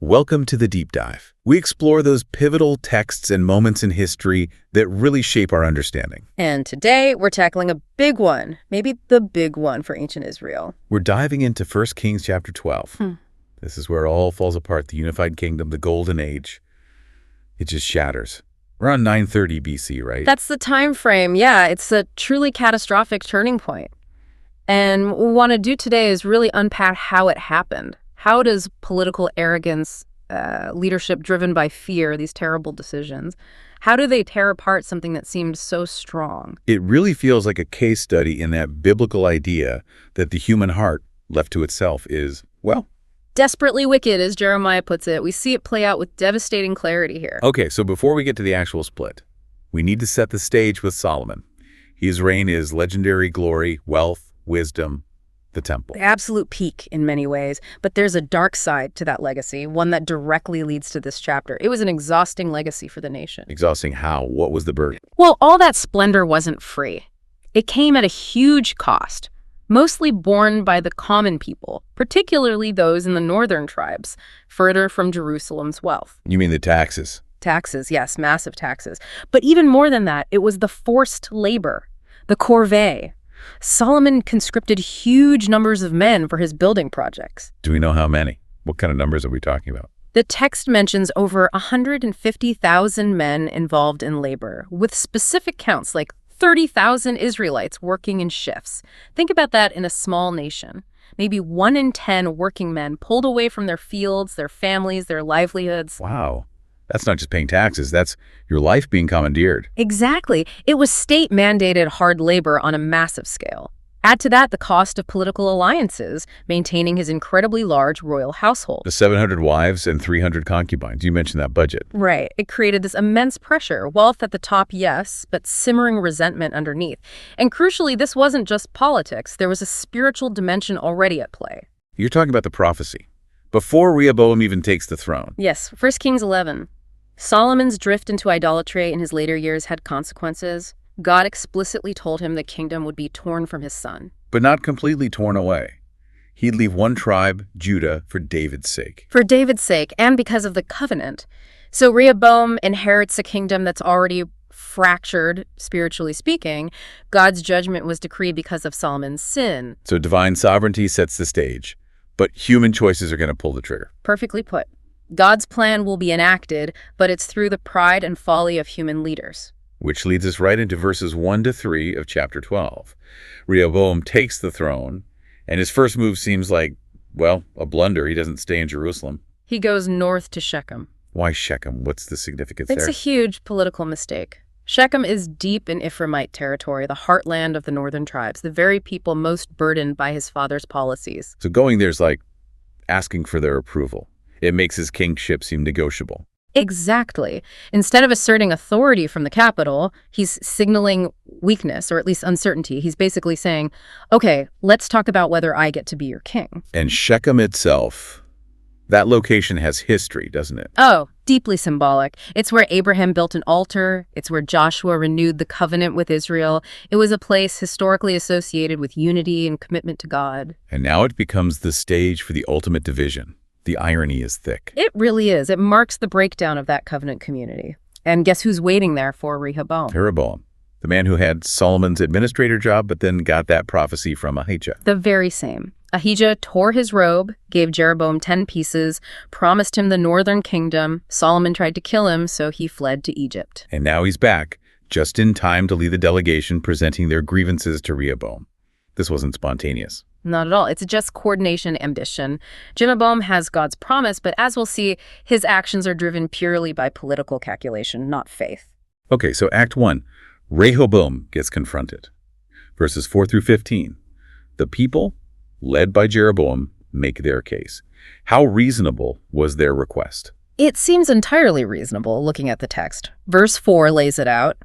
Welcome to the Deep Dive. We explore those pivotal texts and moments in history that really shape our understanding. And today, we're tackling a big one, maybe the big one for ancient Israel. We're diving into 1 Kings chapter 12. This is where it all falls apart, the unified kingdom, the golden age. It just shatters. Around 930 BC, right? That's the time frame. Yeah, it's a truly catastrophic turning point. And what we want to do today is really unpack how it happened. How does political arrogance, leadership driven by fear, these terrible decisions, how do they tear apart something that seemed so strong? It really feels like a case study in that biblical idea that the human heart, left to itself, is, well, desperately wicked, as Jeremiah puts it. We see it play out with devastating clarity here. Okay, so before we get to the actual split, we need to set the stage with Solomon. His reign is legendary glory, wealth, wisdom, the temple. The absolute peak in many ways, but there's a dark side to that legacy, one that directly leads to this chapter. It was an exhausting legacy for the nation. Exhausting how? What was the burden? Well, all that splendor wasn't free. It came at a huge cost, mostly borne by the common people, particularly those in the northern tribes, further from Jerusalem's wealth. You mean the taxes? Taxes, yes, massive taxes. But even more than that, it was the forced labor, the corvée. Solomon conscripted huge numbers of men for his building projects. Do we know how many? What kind of numbers are we talking about? The text mentions over 150,000 men involved in labor, with specific counts like 30,000 Israelites working in shifts. Think about that in a small nation. Maybe 1 in 10 working men pulled away from their fields, their families, their livelihoods. Wow. That's not just paying taxes. That's your life being commandeered. Exactly. It was state-mandated hard labor on a massive scale. Add to that the cost of political alliances, maintaining his incredibly large royal household. The 700 wives and 300 concubines. You mentioned that budget. Right. It created this immense pressure. Wealth at the top, yes, but simmering resentment underneath. And crucially, this wasn't just politics. There was a spiritual dimension already at play. You're talking about the prophecy. Before Rehoboam even takes the throne. Yes, 1 Kings 11. Solomon's drift into idolatry in his later years had consequences. God explicitly told him the kingdom would be torn from his son. But not completely torn away. He'd leave one tribe, Judah, for David's sake. For David's sake, and because of the covenant. So Rehoboam inherits a kingdom that's already fractured, spiritually speaking. God's judgment was decreed because of Solomon's sin. So divine sovereignty sets the stage, but human choices are going to pull the trigger. Perfectly put. God's plan will be enacted, but it's through the pride and folly of human leaders. Which leads us right into verses 1 to 3 of chapter 12. Rehoboam takes the throne, and his first move seems like, well, a blunder. He doesn't stay in Jerusalem. He goes north to Shechem. Why Shechem? What's the significance It's there? a huge political mistake. Shechem is deep in Ephraimite territory, the heartland of the northern tribes, the very people most burdened by his father's policies. So going there's like asking for their approval. It makes his kingship seem negotiable. Exactly. Instead of asserting authority from the capital, he's signaling weakness, or at least uncertainty. He's basically saying, okay, let's talk about whether I get to be your king. And Shechem itself, that location has history, doesn't it? Oh, deeply symbolic. It's where Abraham built an altar. It's where Joshua renewed the covenant with Israel. It was a place historically associated with unity and commitment to God. And now it becomes the stage for the ultimate division. The irony is thick. It really is. It marks the breakdown of that covenant community. And guess who's waiting there for Rehoboam? Rehoboam, the man who had Solomon's administrator job, but then got that prophecy from Ahijah. The very same. Ahijah tore his robe, gave Jeroboam 10 pieces, promised him the northern kingdom. Solomon tried to kill him, so he fled to Egypt. And now he's back, just in time to lead the delegation presenting their grievances to Rehoboam. This wasn't spontaneous. Not at all. It's just coordination ambition. Jeroboam has God's promise, but as we'll see, his actions are driven purely by political calculation, not faith. Okay, so Act 1, Rehoboam gets confronted. Verses 4 through 15. The people, led by Jeroboam, make their case. How reasonable was their request? It seems entirely reasonable, looking at the text. Verse 4 lays it out.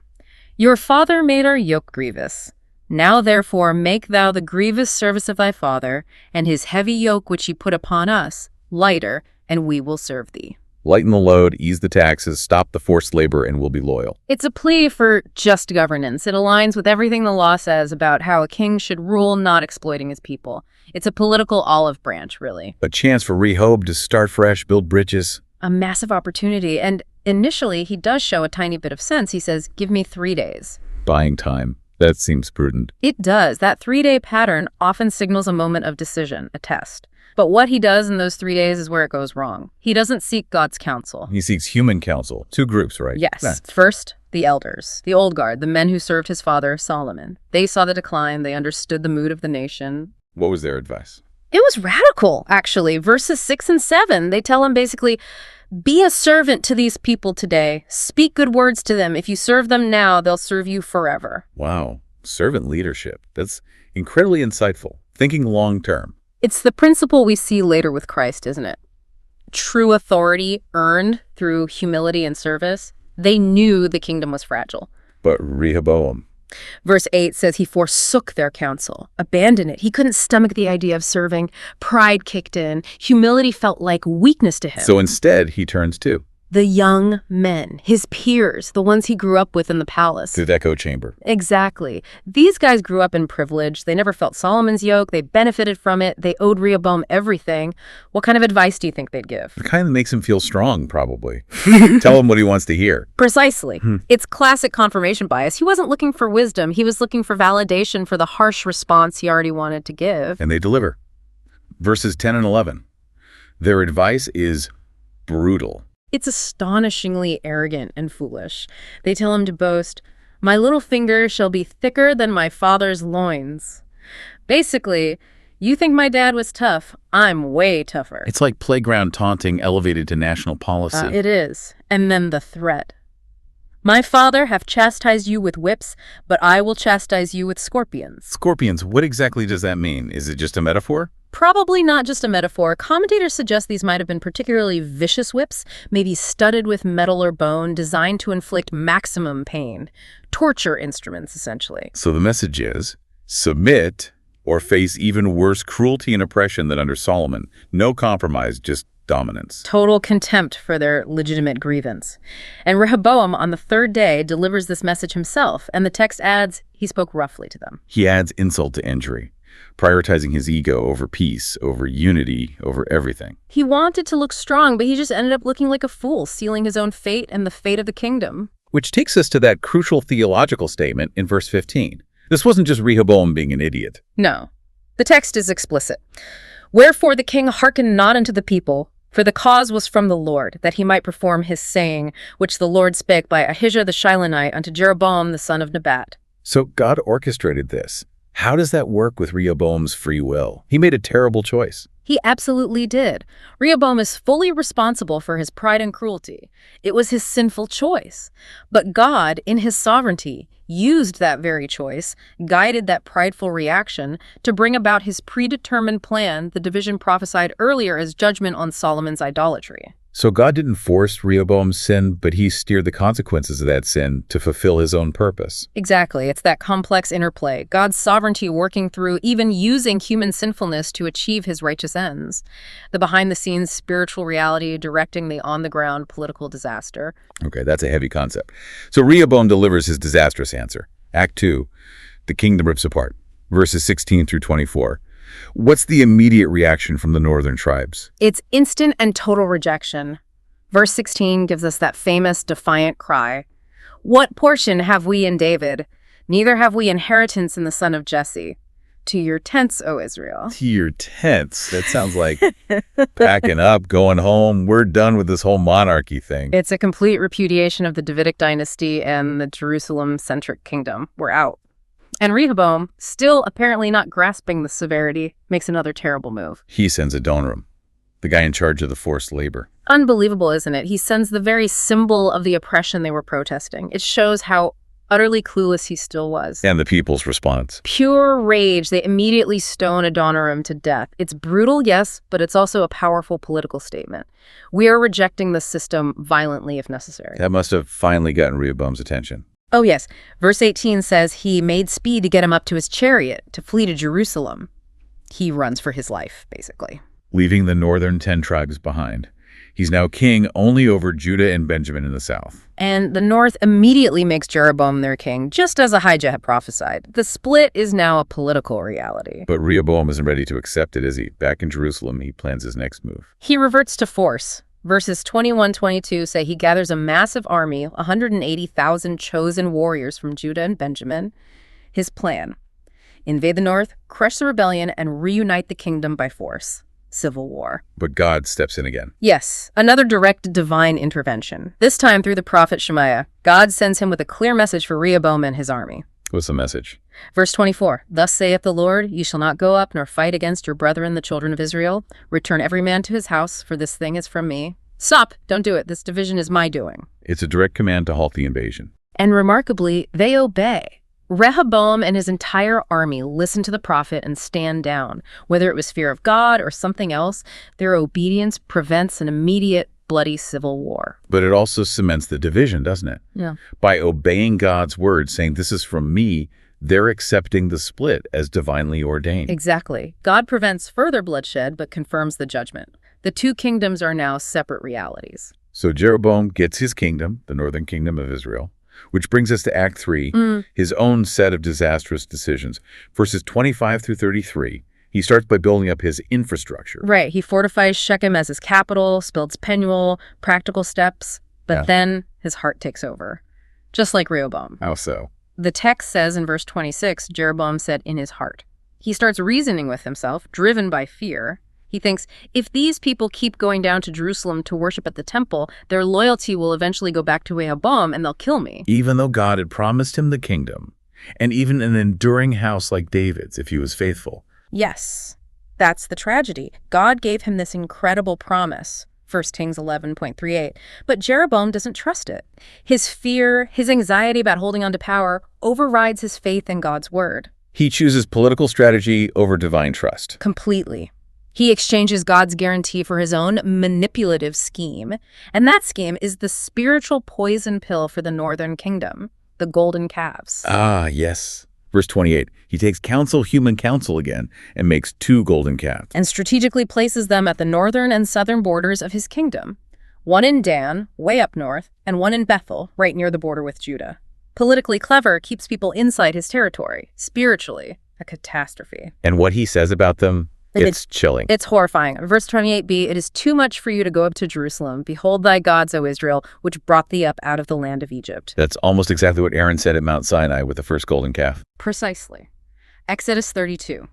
Your father made our yoke grievous. Now therefore make thou the grievous service of thy father, and his heavy yoke which he put upon us, lighter, and we will serve thee. Lighten the load, ease the taxes, stop the forced labor, and we'll be loyal. It's a plea for just governance. It aligns with everything the law says about how a king should rule, not exploiting his people. It's a political olive branch, really. A chance for Rehoboam to start fresh, build bridges. A massive opportunity. And initially, he does show a tiny bit of sense. He says, give me 3 days. Buying time. That seems prudent. It does. That 3-day pattern often signals a moment of decision, a test. But what he does in those 3 days is where it goes wrong. He doesn't seek God's counsel. He seeks human counsel. 2 groups, right? Yes. Yeah. First, the elders, the old guard, the men who served his father, Solomon. They saw the decline. They understood the mood of the nation. What was their advice? It was radical, actually. Verses 6 and 7, they tell him basically, be a servant to these people today. Speak good words to them. If you serve them now, they'll serve you forever. Wow. Servant leadership. That's incredibly insightful. Thinking long term. It's the principle we see later with Christ, isn't it? True authority earned through humility and service. They knew the kingdom was fragile. But Rehoboam. Verse 8 says he forsook their counsel, abandoned it. He couldn't stomach the idea of serving. Pride kicked in. Humility felt like weakness to him. So instead, he turns to The young men, his peers, the ones he grew up with in the palace. the echo chamber. Exactly. These guys grew up in privilege. They never felt Solomon's yoke. They benefited from it. They owed Rehoboam everything. What kind of advice do you think they'd give? It kind of makes him feel strong, probably. Tell him what he wants to hear. Precisely. It's classic confirmation bias. He wasn't looking for wisdom. He was looking for validation for the harsh response he already wanted to give. And they deliver. Verses 10 and 11. Their advice is brutal. It's astonishingly arrogant and foolish. They tell him to boast, my little finger shall be thicker than my father's loins. Basically, you think my dad was tough. I'm way tougher. It's like playground taunting elevated to national policy. It is. And then the threat. My father hath chastised you with whips, but I will chastise you with scorpions. Scorpions, what exactly does that mean? Is it just a metaphor? Probably not just a metaphor. Commentators suggest these might have been particularly vicious whips, maybe studded with metal or bone, designed to inflict maximum pain. Torture instruments, essentially. So the message is, submit or face even worse cruelty and oppression than under Solomon. No compromise, just dominance. Total contempt for their legitimate grievance. And Rehoboam, on the 3rd day, delivers this message himself, and the text adds, he spoke roughly to them. He adds insult to injury, prioritizing his ego over peace, over unity, over everything. He wanted to look strong, but he just ended up looking like a fool, sealing his own fate and the fate of the kingdom. Which takes us to that crucial theological statement in verse 15. This wasn't just Rehoboam being an idiot. No. The text is explicit. Wherefore the king hearkened not unto the people, for the cause was from the Lord, that he might perform his saying, which the Lord spake by Ahijah the Shilonite unto Jeroboam the son of Nebat. So God orchestrated this. How does that work with Rehoboam's free will? He made a terrible choice. He absolutely did. Rehoboam is fully responsible for his pride and cruelty. It was his sinful choice. But God, in his sovereignty, used that very choice, guided that prideful reaction, to bring about his predetermined plan, the division prophesied earlier as judgment on Solomon's idolatry. So God didn't force Rehoboam's sin, but he steered the consequences of that sin to fulfill his own purpose. Exactly. It's that complex interplay, God's sovereignty working through, even using human sinfulness to achieve his righteous ends. The behind-the-scenes spiritual reality directing the on-the-ground political disaster. Okay, that's a heavy concept. So Rehoboam delivers his disastrous answer. Act 2, the kingdom rips apart, verses 16 through 24. What's the immediate reaction from the northern tribes? It's instant and total rejection. Verse 16 gives us that famous defiant cry. What portion have we in David? Neither have we inheritance in the son of Jesse. To your tents, O Israel. To your tents. That sounds like packing up, going home. We're done with this whole monarchy thing. It's a complete repudiation of the Davidic dynasty and the Jerusalem-centric kingdom. We're out. And Rehoboam, still apparently not grasping the severity, makes another terrible move. He sends Adoniram, the guy in charge of the forced labor. Unbelievable, isn't it? He sends the very symbol of the oppression they were protesting. It shows how utterly clueless he still was. And the people's response. Pure rage. They immediately stone Adoniram to death. It's brutal, yes, but it's also a powerful political statement. We are rejecting the system violently if necessary. That must have finally gotten Rehoboam's attention. Oh, yes. Verse 18 says he made speed to get him up to his chariot to flee to Jerusalem. He runs for his life, basically. Leaving the northern 10 tribes behind. He's now king only over Judah and Benjamin in the south. And the north immediately makes Jeroboam their king, just as Ahijah had prophesied. The split is now a political reality. But Rehoboam isn't ready to accept it, is he? Back in Jerusalem, he plans his next move. He reverts to force. Verses 21-22 say he gathers a massive army, 180,000 chosen warriors from Judah and Benjamin. His plan: invade the north, crush the rebellion, and reunite the kingdom by force. Civil war. But God steps in again. Yes, another direct divine intervention. This time through the prophet Shemaiah. God sends him with a clear message for Rehoboam and his army. What's the message? Verse 24, "Thus saith the Lord, ye shall not go up nor fight against your brethren the children of Israel. Return every man to his house, for this thing is from me." Stop! Don't do it. This division is my doing. It's a direct command to halt the invasion. And remarkably, they obey. Rehoboam and his entire army listen to the prophet and stand down. Whether it was fear of God or something else, their obedience prevents an immediate, bloody civil war. But it also cements the division, doesn't it? Yeah. By obeying God's word, saying this is from me, they're accepting the split as divinely ordained. Exactly. God prevents further bloodshed but confirms the judgment. The two kingdoms are now separate realities. So Jeroboam gets his kingdom, the northern kingdom of Israel, which brings us to Act 3, his own set of disastrous decisions. Verses 25 through 33, he starts by building up his infrastructure. Right. He fortifies Shechem as his capital, builds Penuel, practical steps, but then his heart takes over, just like Rehoboam. How so? The text says in verse 26, Jeroboam said in his heart. He starts reasoning with himself, driven by fear. He thinks, if these people keep going down to Jerusalem to worship at the temple, their loyalty will eventually go back to Rehoboam and they'll kill me. Even though God had promised him the kingdom, and even an enduring house like David's if he was faithful. Yes, that's the tragedy. God gave him this incredible promise, 1 Kings 11:38, but Jeroboam doesn't trust it. His fear, his anxiety about holding on to power overrides his faith in God's word. He chooses political strategy over divine trust. Completely. He exchanges God's guarantee for his own manipulative scheme, and that scheme is the spiritual poison pill for the northern kingdom, the golden calves. Ah, yes. Verse 28, he takes human counsel again, and makes 2 golden calves. And strategically places them at the northern and southern borders of his kingdom. One in Dan, way up north, and one in Bethel, right near the border with Judah. Politically clever, keeps people inside his territory. Spiritually, a catastrophe. And what he says about them? It's chilling. It's horrifying. Verse 28b, "It is too much for you to go up to Jerusalem. Behold thy gods, O Israel, which brought thee up out of the land of Egypt." That's almost exactly what Aaron said at Mount Sinai with the first golden calf. Precisely. Exodus 32.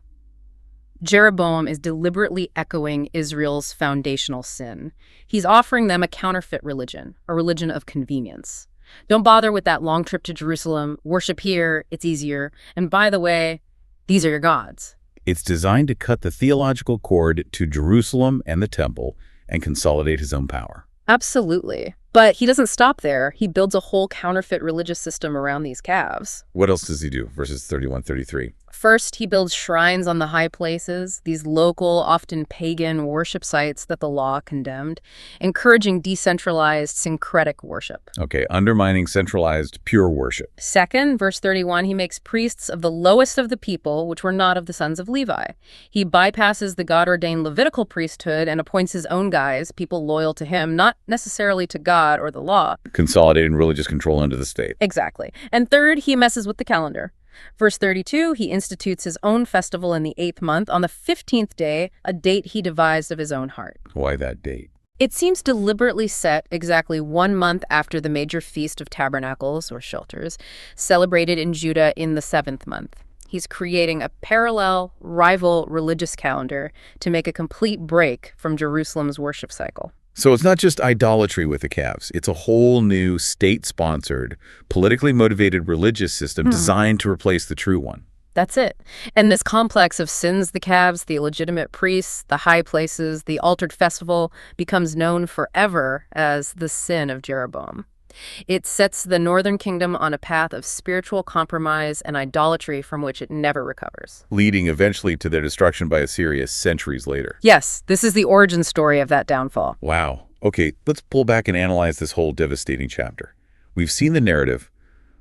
Jeroboam is deliberately echoing Israel's foundational sin. He's offering them a counterfeit religion, a religion of convenience. Don't bother with that long trip to Jerusalem. Worship here. It's easier. And by the way, these are your gods. It's designed to cut the theological cord to Jerusalem and the temple and consolidate his own power. Absolutely. But he doesn't stop there. He builds a whole counterfeit religious system around these calves. What else does he do? Verses 31, 33. First, he builds shrines on the high places, these local, often pagan worship sites that the law condemned, encouraging decentralized, syncretic worship. Okay, undermining centralized, pure worship. Second, verse 31, he makes priests of the lowest of the people, which were not of the sons of Levi. He bypasses the God-ordained Levitical priesthood and appoints his own guys, people loyal to him, not necessarily to God or the law. Consolidating religious control under the state. Exactly. And third, he messes with the calendar. Verse 32, he institutes his own festival in the 8th month on the 15th day, a date he devised of his own heart. Why that date? It seems deliberately set exactly 1 month after the major Feast of Tabernacles, or Shelters, celebrated in Judah in the 7th month. He's creating a parallel, rival religious calendar to make a complete break from Jerusalem's worship cycle. So it's not just idolatry with the calves. It's a whole new state-sponsored, politically motivated religious system designed to replace the true one. That's it. And this complex of sins, the calves, the illegitimate priests, the high places, the altered festival becomes known forever as the sin of Jeroboam. It sets the northern kingdom on a path of spiritual compromise and idolatry from which it never recovers. Leading eventually to their destruction by Assyria centuries later. Yes, this is the origin story of that downfall. Wow. Okay, let's pull back and analyze this whole devastating chapter. We've seen the narrative.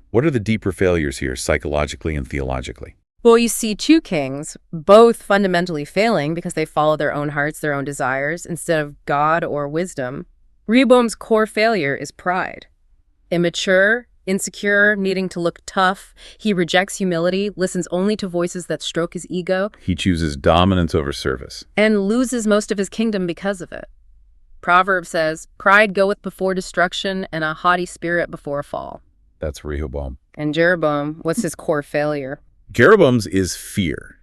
What are the deeper failures here, psychologically and theologically? Well, you see two kings, both fundamentally failing because they follow their own hearts, their own desires, instead of God or wisdom. Rehoboam's core failure is pride. Immature, insecure, needing to look tough, he rejects humility, listens only to voices that stroke his ego, He chooses dominance over service. and loses most of his kingdom because of it. Proverb says, "Pride goeth before destruction, and a haughty spirit before a fall." That's Rehoboam. And Jeroboam, what's his core failure? Jeroboam's is fear,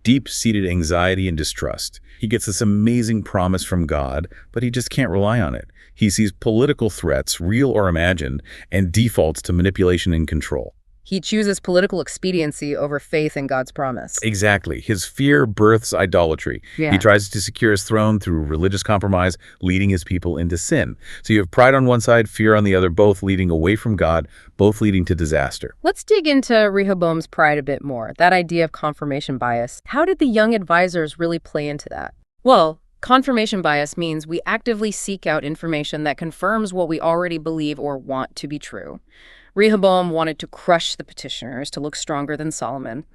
deep-seated anxiety and distrust. He gets this amazing promise from God, but he just can't rely on it. He sees political threats, real or imagined, and defaults to manipulation and control. He chooses political expediency over faith in God's promise. Exactly. His fear births idolatry. Yeah. He tries to secure his throne through religious compromise, leading his people into sin. So you have pride on one side, fear on the other, both leading away from God, both leading to disaster. Let's dig into Rehoboam's pride a bit more, that idea of confirmation bias. How did the young advisors really play into that? Well, confirmation bias means we actively seek out information that confirms what we already believe or want to be true. Rehoboam wanted to crush the petitioners to look stronger than Solomon.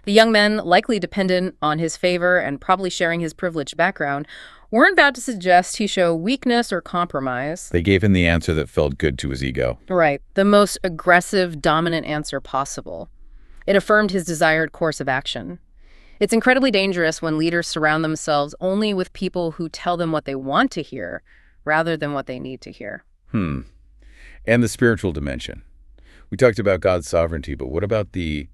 The young men, likely dependent on his favor and probably sharing his privileged background, weren't about to suggest he show weakness or compromise. They gave him the answer that felt good to his ego. Right, the most aggressive, dominant answer possible. It affirmed his desired course of action. It's incredibly dangerous when leaders surround themselves only with people who tell them what they want to hear rather than what they need to hear. And the spiritual dimension. We talked about God's sovereignty, but what about the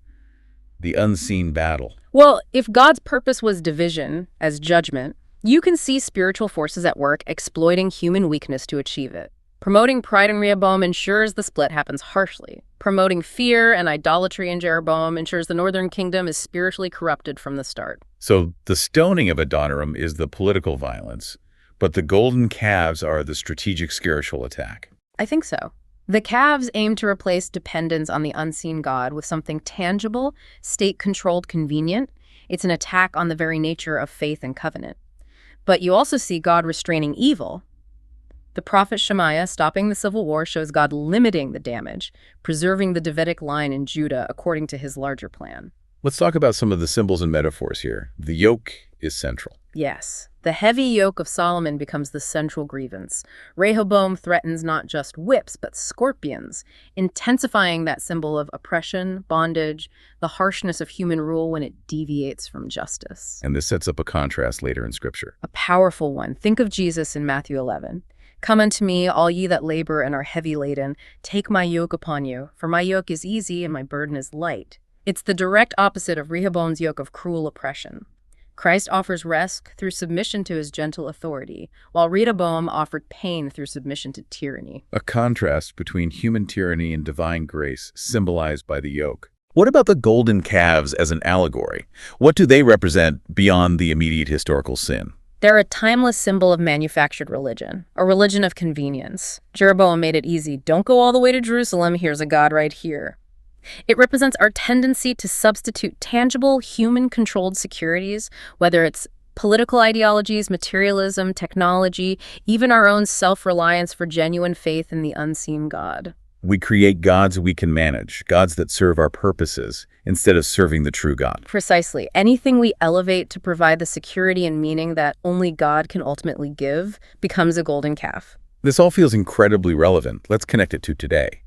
unseen battle? Well, if God's purpose was division as judgment, you can see spiritual forces at work exploiting human weakness to achieve it. Promoting pride in Rehoboam ensures the split happens harshly. Promoting fear and idolatry in Jeroboam ensures the northern kingdom is spiritually corrupted from the start. So the stoning of Adoniram is the political violence, but the golden calves are the strategic spiritual attack. I think so. The calves aim to replace dependence on the unseen God with something tangible, state-controlled, convenient. It's an attack on the very nature of faith and covenant. But you also see God restraining evil. The prophet Shemaiah stopping the civil war shows God limiting the damage, preserving the Davidic line in Judah according to his larger plan. Let's talk about some of the symbols and metaphors here. The yoke is central. Yes, the heavy yoke of Solomon becomes the central grievance. Rehoboam threatens not just whips, but scorpions, intensifying that symbol of oppression, bondage, the harshness of human rule when it deviates from justice. And this sets up a contrast later in Scripture. A powerful one. Think of Jesus in Matthew 11. "Come unto me, all ye that labor and are heavy laden. Take my yoke upon you, for my yoke is easy and my burden is light." It's the direct opposite of Rehoboam's yoke of cruel oppression. Christ offers rest through submission to his gentle authority, while Rehoboam offered pain through submission to tyranny. A contrast between human tyranny and divine grace, symbolized by the yoke. What about the golden calves as an allegory? What do they represent beyond the immediate historical sin? They're a timeless symbol of manufactured religion, a religion of convenience. Jeroboam made it easy. Don't go all the way to Jerusalem. Here's a God right here. It represents our tendency to substitute tangible, human-controlled securities, whether it's political ideologies, materialism, technology, even our own self-reliance for genuine faith in the unseen God. We create gods we can manage, gods that serve our purposes, instead of serving the true God. Precisely. Anything we elevate to provide the security and meaning that only God can ultimately give becomes a golden calf. This all feels incredibly relevant. Let's connect it to today.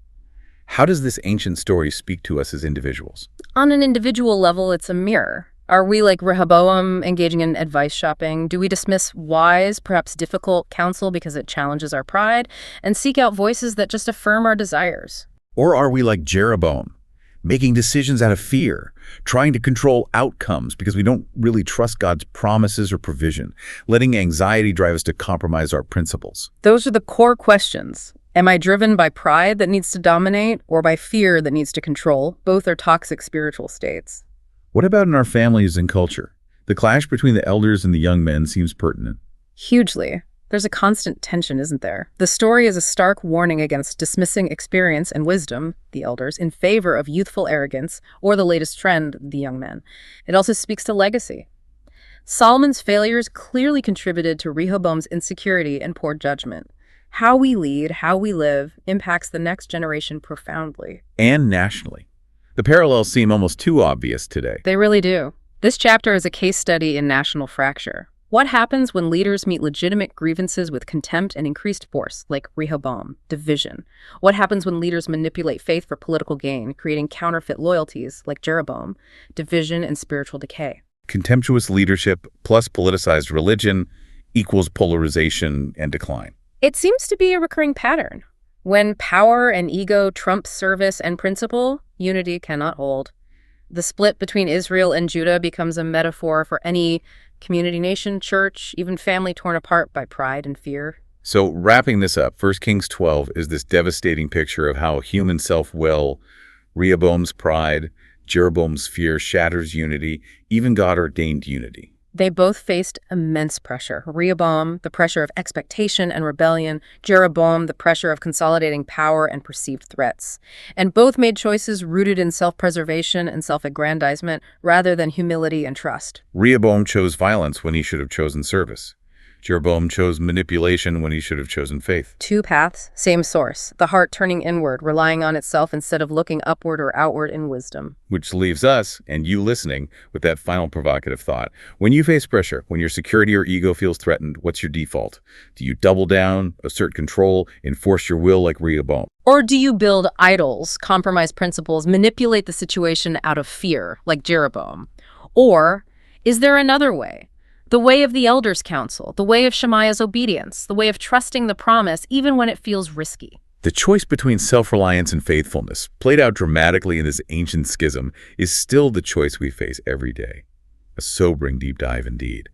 How does this ancient story speak to us as individuals? On an individual level, it's a mirror. Are we like Rehoboam, engaging in advice shopping? Do we dismiss wise, perhaps difficult counsel because it challenges our pride, and seek out voices that just affirm our desires? Or are we like Jeroboam, making decisions out of fear, trying to control outcomes because we don't really trust God's promises or provision, letting anxiety drive us to compromise our principles? Those are the core questions. Am I driven by pride that needs to dominate or by fear that needs to control? Both are toxic spiritual states. What about in our families and culture? The clash between the elders and the young men seems pertinent. Hugely. There's a constant tension, isn't there? The story is a stark warning against dismissing experience and wisdom, the elders, in favor of youthful arrogance or the latest trend, the young men. It also speaks to legacy. Solomon's failures clearly contributed to Rehoboam's insecurity and poor judgment. How we lead, how we live, impacts the next generation profoundly. And nationally. The parallels seem almost too obvious today. They really do. This chapter is a case study in national fracture. What happens when leaders meet legitimate grievances with contempt and increased force, like Rehoboam? Division. What happens when leaders manipulate faith for political gain, creating counterfeit loyalties, like Jeroboam? Division and spiritual decay. Contemptuous leadership plus politicized religion equals polarization and decline. It seems to be a recurring pattern. When power and ego trump service and principle, unity cannot hold. The split between Israel and Judah becomes a metaphor for any community, nation, church, even family torn apart by pride and fear. So wrapping this up, 1 Kings 12 is this devastating picture of how human self-will, Rehoboam's pride, Jeroboam's fear shatters unity, even God-ordained unity. They both faced immense pressure. Rehoboam, the pressure of expectation and rebellion. Jeroboam, the pressure of consolidating power and perceived threats. And both made choices rooted in self-preservation and self-aggrandizement rather than humility and trust. Rehoboam chose violence when he should have chosen service. Jeroboam chose manipulation when he should have chosen faith. Two paths, same source. The heart turning inward, relying on itself instead of looking upward or outward in wisdom. Which leaves us, and you listening, with that final provocative thought. When you face pressure, when your security or ego feels threatened, what's your default? Do you double down, assert control, enforce your will like Rehoboam? Or do you build idols, compromise principles, manipulate the situation out of fear, like Jeroboam? Or is there another way? The way of the elders' counsel, the way of Shemaiah's obedience, the way of trusting the promise even when it feels risky. The choice between self-reliance and faithfulness, played out dramatically in this ancient schism, is still the choice we face every day. A sobering deep dive indeed.